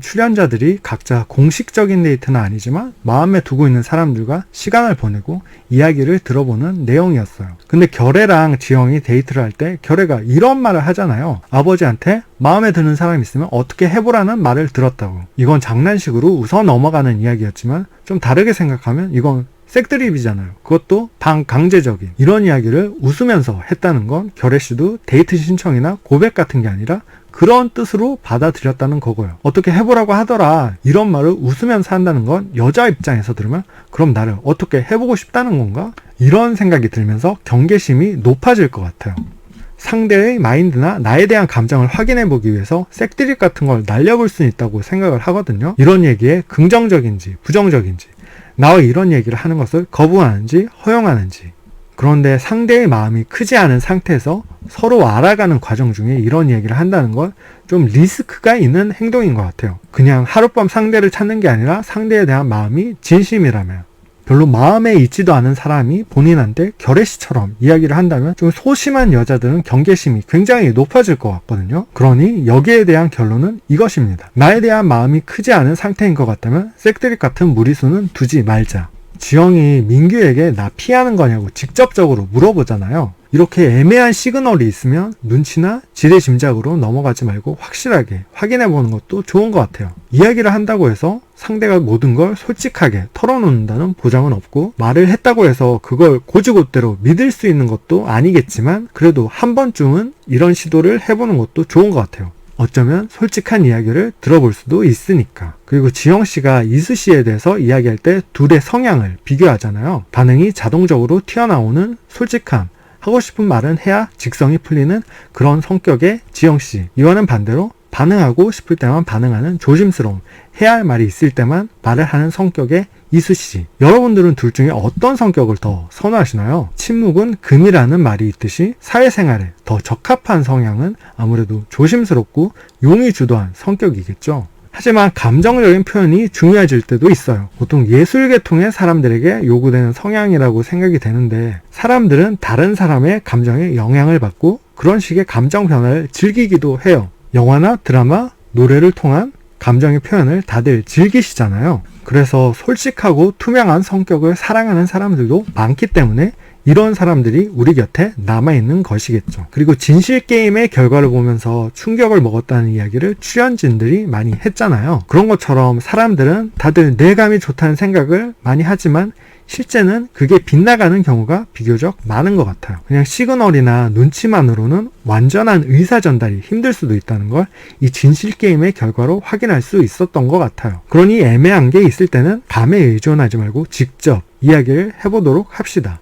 출연자들이 각자 공식적인 데이트는 아니지만 마음에 두고 있는 사람들과 시간을 보내고 이야기를 들어보는 내용이었어요. 근데 결애랑 지영이 데이트를 할 때 결애가 이런 말을 하잖아요. 아버지한테 마음에 드는 사람이 있으면 어떻게 해보라는 말을 들었다고. 이건 장난식으로 웃어 넘어가는 이야기였지만 좀 다르게 생각하면 이건 색드립이잖아요. 그것도 반강제적인 이런 이야기를 웃으면서 했다는 건 결애씨도 데이트 신청이나 고백 같은 게 아니라 그런 뜻으로 받아들였다는 거고요. 어떻게 해보라고 하더라 이런 말을 웃으면서 한다는 건 여자 입장에서 들으면 그럼 나를 어떻게 해보고 싶다는 건가? 이런 생각이 들면서 경계심이 높아질 것 같아요. 상대의 마인드나 나에 대한 감정을 확인해보기 위해서 색드립 같은 걸 날려볼 수 있다고 생각을 하거든요. 이런 얘기에 긍정적인지 부정적인지, 나와 이런 얘기를 하는 것을 거부하는지 허용하는지. 그런데 상대의 마음이 크지 않은 상태에서 서로 알아가는 과정 중에 이런 얘기를 한다는 건 좀 리스크가 있는 행동인 것 같아요. 그냥 하룻밤 상대를 찾는 게 아니라 상대에 대한 마음이 진심이라면, 별로 마음에 있지도 않은 사람이 본인한테 결애씨처럼 이야기를 한다면 좀 소심한 여자들은 경계심이 굉장히 높아질 것 같거든요. 그러니 여기에 대한 결론은 이것입니다. 나에 대한 마음이 크지 않은 상태인 것 같다면 색드립 같은 무리수는 두지 말자. 지영이 민규에게 나 피하는 거냐고 직접적으로 물어보잖아요. 이렇게 애매한 시그널이 있으면 눈치나 지레짐작으로 넘어가지 말고 확실하게 확인해보는 것도 좋은 것 같아요. 이야기를 한다고 해서 상대가 모든 걸 솔직하게 털어놓는다는 보장은 없고, 말을 했다고 해서 그걸 곧이곧대로 믿을 수 있는 것도 아니겠지만 그래도 한 번쯤은 이런 시도를 해보는 것도 좋은 것 같아요. 어쩌면 솔직한 이야기를 들어볼 수도 있으니까. 그리고 지영씨가 이수씨에 대해서 이야기할 때 둘의 성향을 비교하잖아요. 반응이 자동적으로 튀어나오는 솔직함, 하고 싶은 말은 해야 직성이 풀리는 그런 성격의 지영씨. 이와는 반대로 반응하고 싶을 때만 반응하는 조심스러움, 해야 할 말이 있을 때만 말을 하는 성격의 이수씨. 여러분들은 둘 중에 어떤 성격을 더 선호하시나요? 침묵은 금이라는 말이 있듯이 사회생활에 더 적합한 성향은 아무래도 조심스럽고 용이 주도한 성격이겠죠. 하지만 감정적인 표현이 중요해질 때도 있어요. 보통 예술계통의 사람들에게 요구되는 성향이라고 생각이 되는데, 사람들은 다른 사람의 감정에 영향을 받고 그런 식의 감정 변화를 즐기기도 해요. 영화나 드라마, 노래를 통한 감정의 표현을 다들 즐기시잖아요. 그래서 솔직하고 투명한 성격을 사랑하는 사람들도 많기 때문에 이런 사람들이 우리 곁에 남아있는 것이겠죠. 그리고 진실게임의 결과를 보면서 충격을 먹었다는 이야기를 출연진들이 많이 했잖아요. 그런 것처럼 사람들은 다들 뇌감이 좋다는 생각을 많이 하지만 실제는 그게 빗나가는 경우가 비교적 많은 것 같아요. 그냥 시그널이나 눈치만으로는 완전한 의사 전달이 힘들 수도 있다는 걸 이 진실게임의 결과로 확인할 수 있었던 것 같아요. 그러니 애매한 게 있을 때는 감에 의존하지 말고 직접 이야기를 해보도록 합시다.